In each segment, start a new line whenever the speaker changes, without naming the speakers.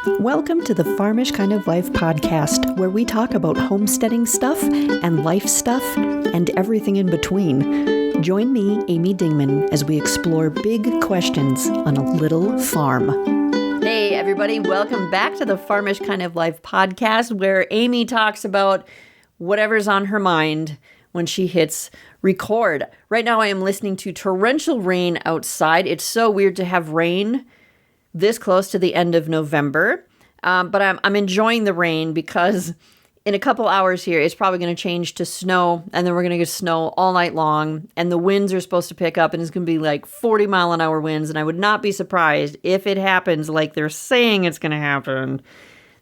Welcome to the Farmish Kind of Life podcast, where we talk about homesteading stuff and life stuff and everything in between. Join me, Amy Dingman, as we explore big questions on a little farm. Hey, everybody. Welcome back to the Farmish Kind of Life podcast, where Amy talks about whatever's on her mind when she hits record. Right now, I am listening to torrential rain outside. It's so weird to have rain this close to the end of November, but I'm enjoying the rain because in a couple hours here, it's probably going to change to snow, and then we're going to get snow all night long, and the winds are supposed to pick up, and it's going to be like 40-mile-an-hour winds, and I would not be surprised if it happens like they're saying it's going to happen.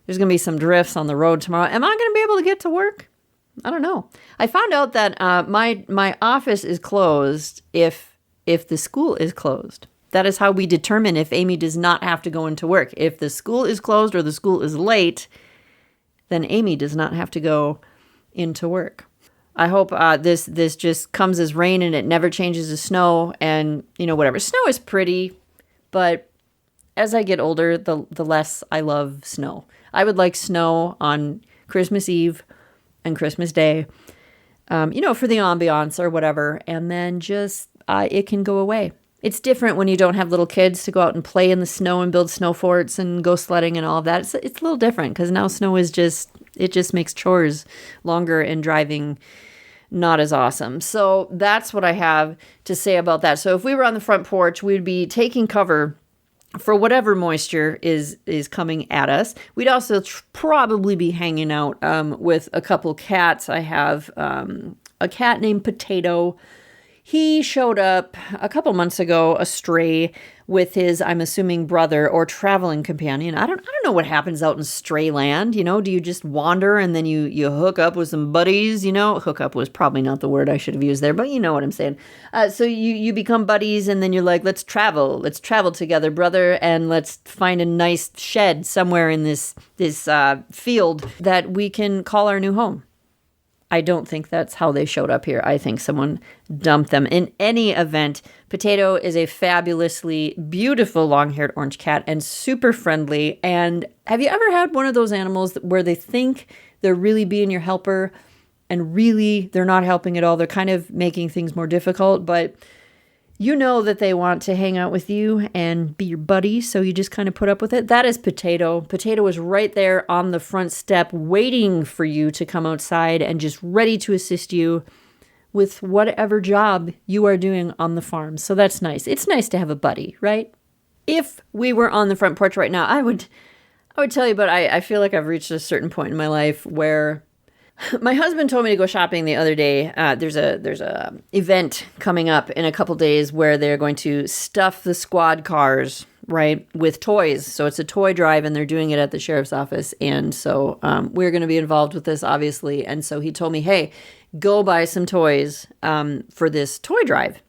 There's going to be some drifts on the road tomorrow. Am I going to be able to get to work? I don't know. I found out that my office is closed if the school is closed. That is how we determine if Amy does not have to go into work. If the school is closed or the school is late, then Amy does not have to go into work. I hope this just comes as rain and it never changes to snow, and whatever. Snow is pretty, but as I get older, the less I love snow. I would like snow on Christmas Eve and Christmas Day, for the ambiance or whatever, and then just it can go away. It's different when you don't have little kids to go out and play in the snow and build snow forts and go sledding and all of that. It's a little different because now snow is just makes chores longer and driving not as awesome. So that's what I have to say about that. So if we were on the front porch, we'd be taking cover for whatever moisture is coming at us. We'd also probably be hanging out with a couple cats. I have a cat named Potato. He showed up a couple months ago, astray, with his, I'm assuming, brother or traveling companion. I don't know what happens out in stray land. Do you just wander and then you hook up with some buddies? Hook up was probably not the word I should have used there, but you know what I'm saying. So you become buddies, and then you're like, let's travel together, brother, and let's find a nice shed somewhere in this field that we can call our new home. I don't think that's how they showed up here. I think someone dumped them. In any event, Potato is a fabulously beautiful long-haired orange cat and super friendly. And have you ever had one of those animals where they think they're really being your helper and really they're not helping at all? They're kind of making things more difficult, but you know that they want to hang out with you and be your buddy, so you just kind of put up with it. That is Potato. Potato is right there on the front step waiting for you to come outside and just ready to assist you with whatever job you are doing on the farm. So that's nice. It's nice to have a buddy, right? If we were on the front porch right now, I would tell you, but I feel like I've reached a certain point in my life where my husband told me to go shopping the other day. There's a event coming up in a couple days where they're going to stuff the squad cars, right, with toys. So it's a toy drive, and they're doing it at the sheriff's office. And so we're going to be involved with this, obviously. And so he told me, hey, go buy some toys for this toy drive.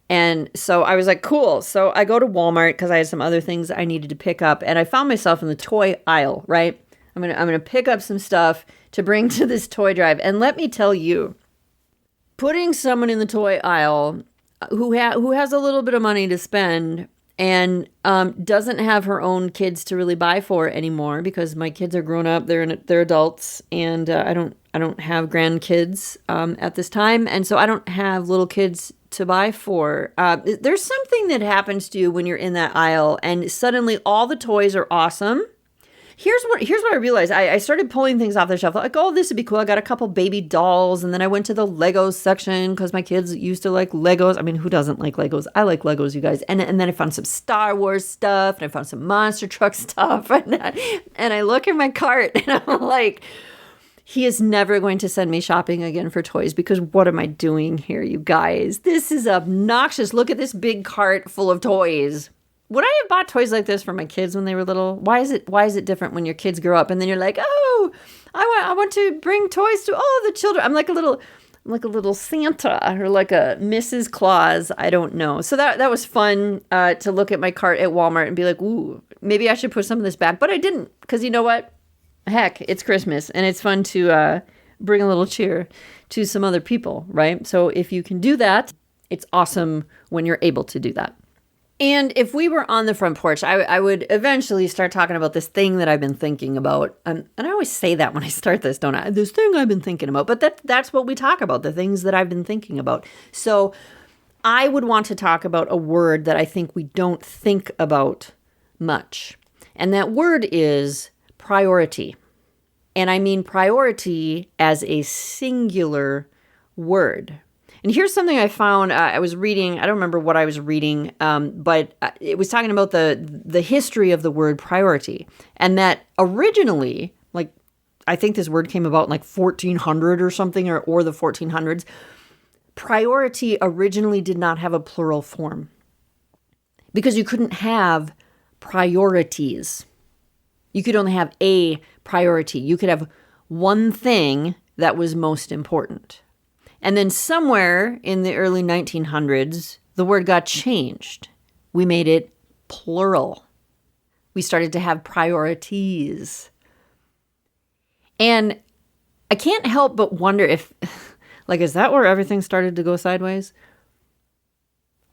And so I was like, cool. So I go to Walmart because I had some other things I needed to pick up, and I found myself in the toy aisle, right? I'm gonna pick up some stuff to bring to this toy drive. And let me tell you, putting someone in the toy aisle who has a little bit of money to spend and doesn't have her own kids to really buy for anymore, because my kids are grown up, they're adults, and I don't have grandkids at this time, and so I don't have little kids to buy for. There's something that happens to you when you're in that aisle, and suddenly all the toys are awesome. Here's what I realized. I started pulling things off the shelf. Like, oh, this would be cool. I got a couple baby dolls. And then I went to the Legos section because my kids used to like Legos. I mean, who doesn't like Legos? I like Legos, you guys. And then I found some Star Wars stuff. And I found some monster truck stuff. And I look at my cart and I'm like, he is never going to send me shopping again for toys, because what am I doing here, you guys? This is obnoxious. Look at this big cart full of toys. Would I have bought toys like this for my kids when they were little? Why is it different when your kids grow up and then you're like, oh, I want to bring toys to all the children. I'm like a little Santa or like a Mrs. Claus. I don't know. So that was fun to look at my cart at Walmart and be like, ooh, maybe I should put some of this back. But I didn't, because you know what? Heck, it's Christmas and it's fun to bring a little cheer to some other people, right? So if you can do that, it's awesome when you're able to do that. And if we were on the front porch, I would eventually start talking about this thing that I've been thinking about. And I always say that when I start this, don't I? This thing I've been thinking about. But that's what we talk about, the things that I've been thinking about. So I would want to talk about a word that I think we don't think about much. And that word is priority. And I mean priority as a singular word. And here's something I found. I was reading, I don't remember what I was reading, but it was talking about the history of the word priority. And that originally, like, I think this word came about in like 1400 or something, or the 1400s. Priority originally did not have a plural form because you couldn't have priorities. You could only have a priority. You could have one thing that was most important. And then somewhere in the early 1900s, the word got changed. We made it plural. We started to have priorities. And I can't help but wonder if, like, is that where everything started to go sideways?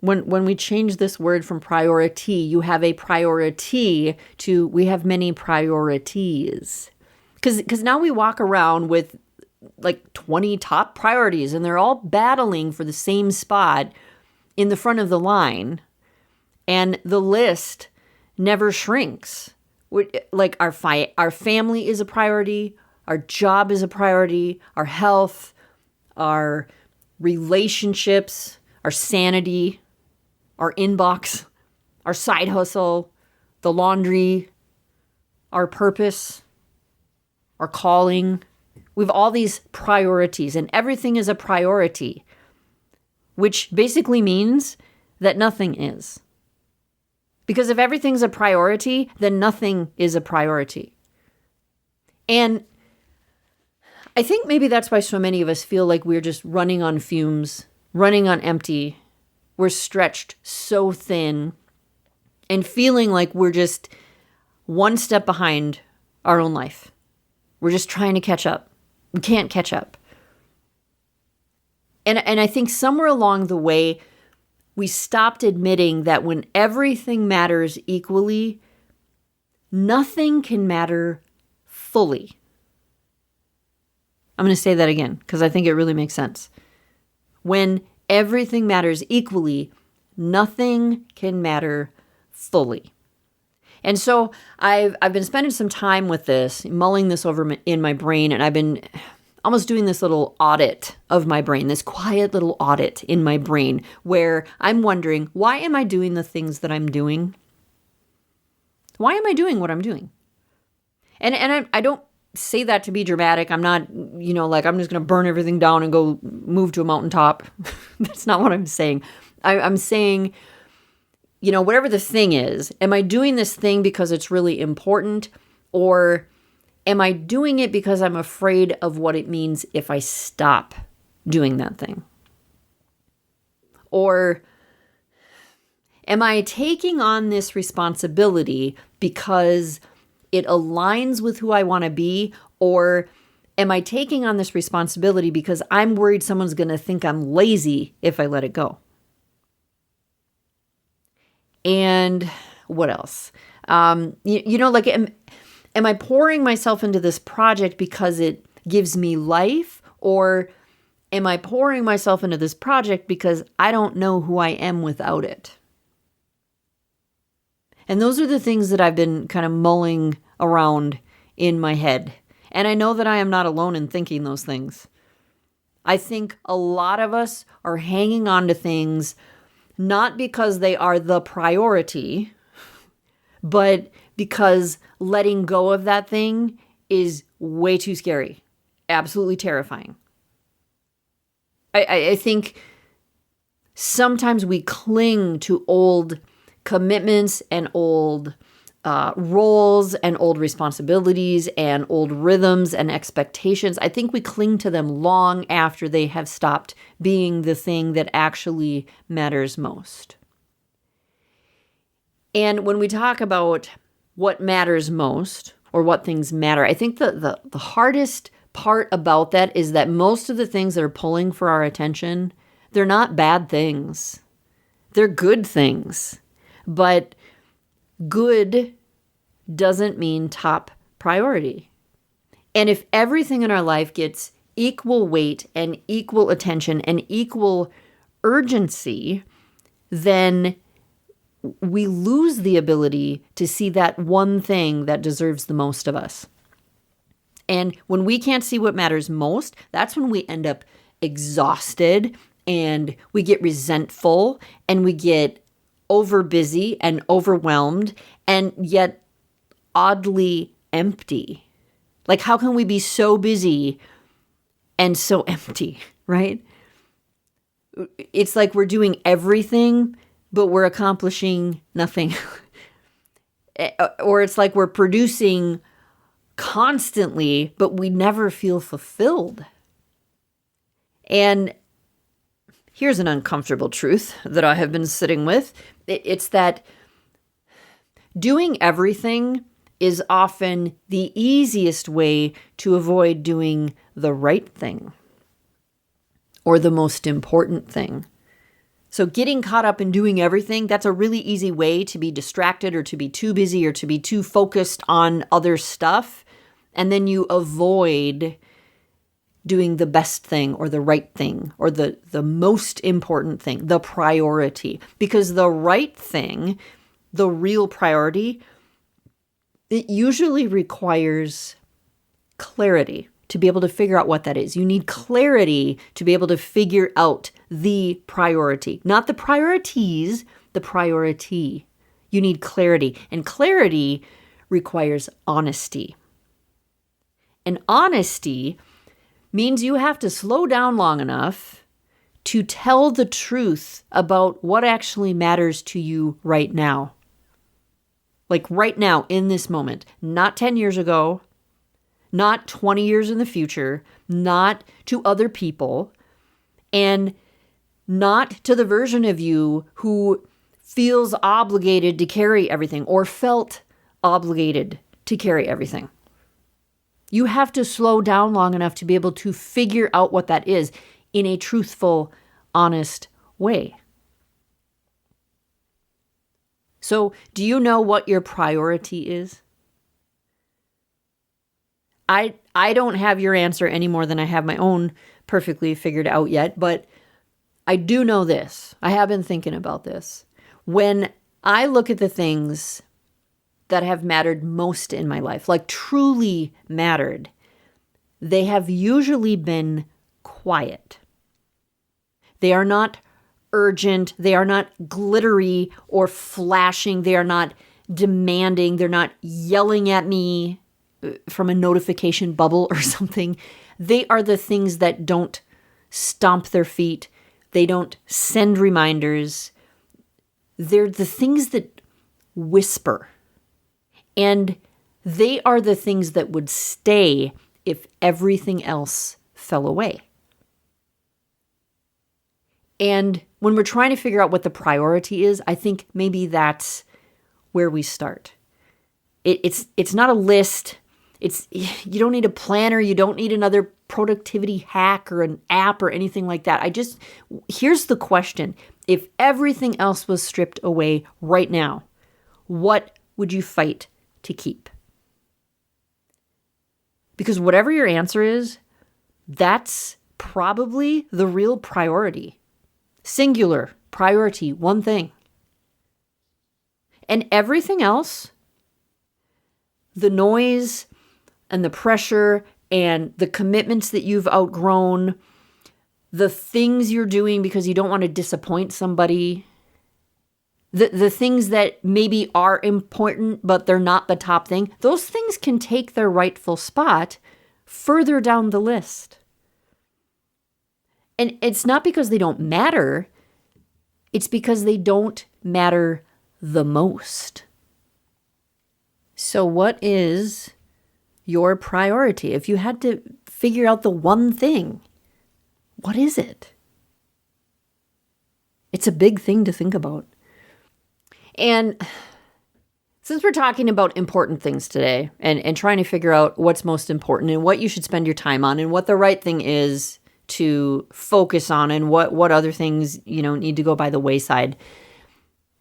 When we change this word from priority, you have a priority to we have many priorities. Because now we walk around with like 20 top priorities and they're all battling for the same spot in the front of the line. And the list never shrinks. Like our family is a priority. Our job is a priority. Our health, our relationships, our sanity, our inbox, our side hustle, the laundry, our purpose, our calling. We have all these priorities, and everything is a priority, which basically means that nothing is. Because if everything's a priority, then nothing is a priority. And I think maybe that's why so many of us feel like we're just running on fumes, running on empty. We're stretched so thin and feeling like we're just one step behind our own life. We're just trying to catch up. We can't catch up. And I think somewhere along the way, we stopped admitting that when everything matters equally, nothing can matter fully. I'm going to say that again because I think it really makes sense. When everything matters equally, nothing can matter fully. And so I've been spending some time with this, mulling this over in my brain, and I've been almost doing this little audit of my brain, this quiet little audit in my brain where I'm wondering, why am I doing the things that I'm doing? Why am I doing what I'm doing? And I don't say that to be dramatic. I'm not, like I'm just going to burn everything down and go move to a mountaintop. That's not what I'm saying. I'm saying, whatever the thing is, am I doing this thing because it's really important, or am I doing it because I'm afraid of what it means if I stop doing that thing? Or am I taking on this responsibility because it aligns with who I want to be, or am I taking on this responsibility because I'm worried someone's going to think I'm lazy if I let it go? And what else? Am I pouring myself into this project because it gives me life, or am I pouring myself into this project because I don't know who I am without it? And those are the things that I've been kind of mulling around in my head. And I know that I am not alone in thinking those things. I think a lot of us are hanging on to things not because they are the priority, but because letting go of that thing is way too scary. Absolutely terrifying. I think sometimes we cling to old commitments and old roles and old responsibilities and old rhythms and expectations. I think we cling to them long after they have stopped being the thing that actually matters most. And when we talk about what matters most or what things matter, I think the hardest part about that is that most of the things that are pulling for our attention, they're not bad things. They're good things. But good doesn't mean top priority. And if everything in our life gets equal weight and equal attention and equal urgency, then we lose the ability to see that one thing that deserves the most of us. And when we can't see what matters most, that's when we end up exhausted and we get resentful and we get overbusy and overwhelmed and yet oddly empty. Like, how can we be so busy and so empty, right? It's like we're doing everything, but we're accomplishing nothing. Or it's like we're producing constantly, but we never feel fulfilled. And here's an uncomfortable truth that I have been sitting with. It's that doing everything is often the easiest way to avoid doing the right thing or the most important thing. So getting caught up in doing everything, that's a really easy way to be distracted or to be too busy or to be too focused on other stuff. And then you avoid doing the best thing or the right thing or the most important thing, the priority. Because the right thing, the real priority, it usually requires clarity to be able to figure out what that is. You need clarity to be able to figure out the priority, not the priorities, the priority. You need clarity, and clarity requires honesty. And honesty means you have to slow down long enough to tell the truth about what actually matters to you right now. Like right now, in this moment, not 10 years ago, not 20 years in the future, not to other people, and not to the version of you who feels obligated to carry everything or felt obligated to carry everything. You have to slow down long enough to be able to figure out what that is in a truthful, honest way. So, do you know what your priority is? I don't have your answer any more than I have my own perfectly figured out yet, but I do know this. I have been thinking about this. When I look at the things that have mattered most in my life, like truly mattered, they have usually been quiet. They are not urgent. They are not glittery or flashing. They are not demanding. They're not yelling at me from a notification bubble or something. They are the things that don't stomp their feet. They don't send reminders. They're the things that whisper. And they are the things that would stay if everything else fell away. And when we're trying to figure out what the priority is, I think maybe that's where we start. It's not a list. You don't need a planner. You don't need another productivity hack or an app or anything like that. Here's the question. If everything else was stripped away right now, what would you fight to keep? Because whatever your answer is, that's probably the real priority. Singular priority, one thing. And everything else, the noise and the pressure and the commitments that you've outgrown, the things you're doing because you don't want to disappoint somebody, the things that maybe are important but they're not the top thing, those things can take their rightful spot further down the list. And it's not because they don't matter, it's because they don't matter the most. So what is your priority? If you had to figure out the one thing, what is it? It's a big thing to think about. And since we're talking about important things today and trying to figure out what's most important and what you should spend your time on and what the right thing is to focus on and what other things, need to go by the wayside,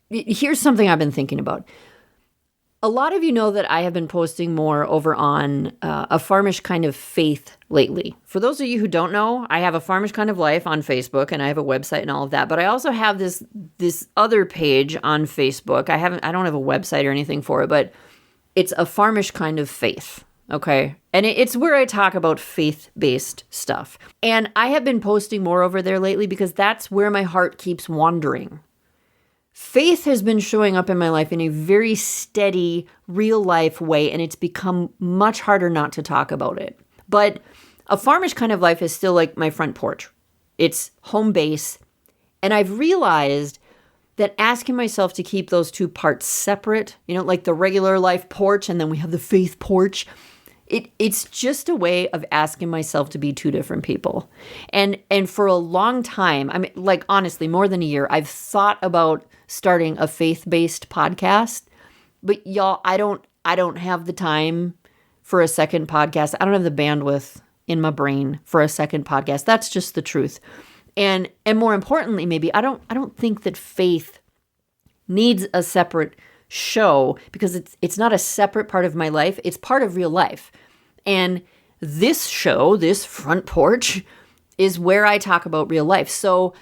here's something I've been thinking about. A lot of you know that I have been posting more over on a Farmish kind of faith lately. For those of you who don't know, I have a Farmish kind of life on Facebook, and I have a website and all of that. But I also have this other page on Facebook. I don't have a website or anything for it, but it's a Farmish kind of faith. Okay. And it's where I talk about faith-based stuff. And I have been posting more over there lately because that's where my heart keeps wandering. Faith has been showing up in my life in a very steady, real life way, and it's become much harder not to talk about it. But a Farmish kind of life is still like my front porch. It's home base. And I've realized that asking myself to keep those two parts separate, like the regular life porch and then we have the faith porch, it's just a way of asking myself to be two different people. And for a long time, I mean, like honestly, more than a year, I've thought about starting a faith-based podcast. But y'all, I don't have the time for a second podcast. I don't have the bandwidth in my brain for a second podcast. That's just the truth. And more importantly, maybe I don't think that faith needs a separate show because it's not a separate part of my life. It's part of real life. And this show, this front porch, is where I talk about real life. So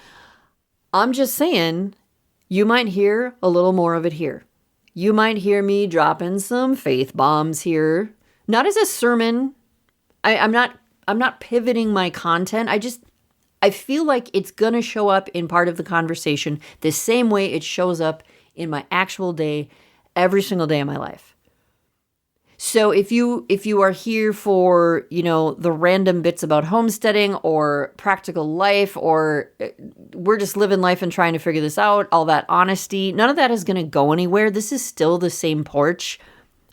I'm just saying, you might hear a little more of it here. You might hear me dropping some faith bombs here. Not as a sermon. I'm not pivoting my content. I feel like it's going to show up in part of the conversation the same way it shows up in my actual day, every single day of my life. So if you are here for, the random bits about homesteading or practical life, or we're just living life and trying to figure this out, all that honesty, none of that is going to go anywhere. This is still the same porch.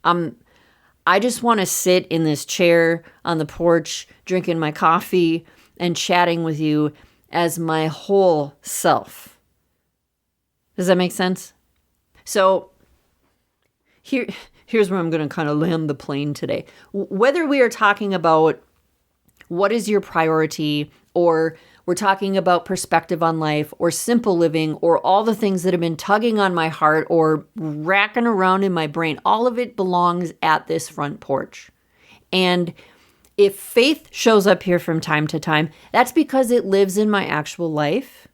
I just want to sit in this chair on the porch, drinking my coffee and chatting with you as my whole self. Does that make sense? So here's where I'm going to kind of land the plane today. Whether we are talking about what is your priority, or we're talking about perspective on life, or simple living, or all the things that have been tugging on my heart or racking around in my brain, all of it belongs at this front porch. And if faith shows up here from time to time, that's because it lives in my actual life.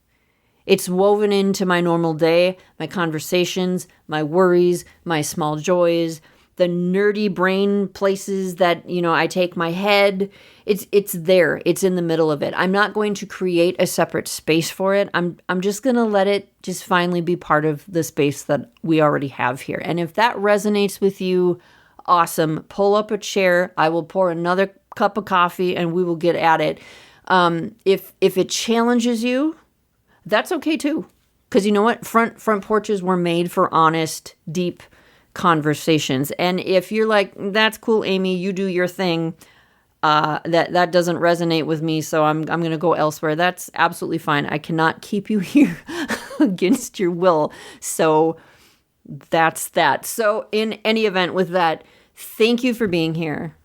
It's woven into my normal day, my conversations, my worries, my small joys, the nerdy brain places that, I take my head. It's there. It's in the middle of it. I'm not going to create a separate space for it. I'm just going to let it just finally be part of the space that we already have here. And if that resonates with you, awesome. Pull up a chair. I will pour another cup of coffee and we will get at it. If it challenges you, that's okay too. Because you know what? Front porches were made for honest, deep conversations. And if you're like, that's cool, Amy, you do your thing, that doesn't resonate with me, so I'm going to go elsewhere, that's absolutely fine. I cannot keep you here against your will. So that's that. So in any event with that, thank you for being here.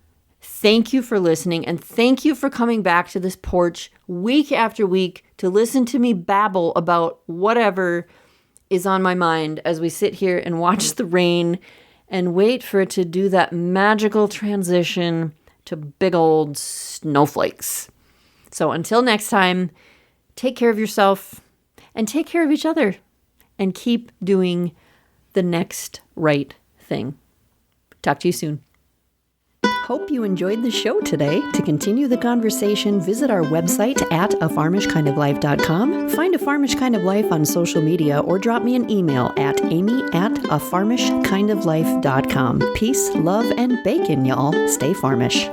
Thank you for listening, and thank you for coming back to this porch week after week to listen to me babble about whatever is on my mind as we sit here and watch the rain and wait for it to do that magical transition to big old snowflakes. So until next time, take care of yourself and take care of each other and keep doing the next right thing. Talk to you soon.
Hope you enjoyed the show today. To continue the conversation, visit our website at afarmishkindoflife.com, find A Farmish Kind of Life on social media, or drop me an email at amy@afarmishkindoflife.com. Peace, love, and bacon, y'all. Stay Farmish.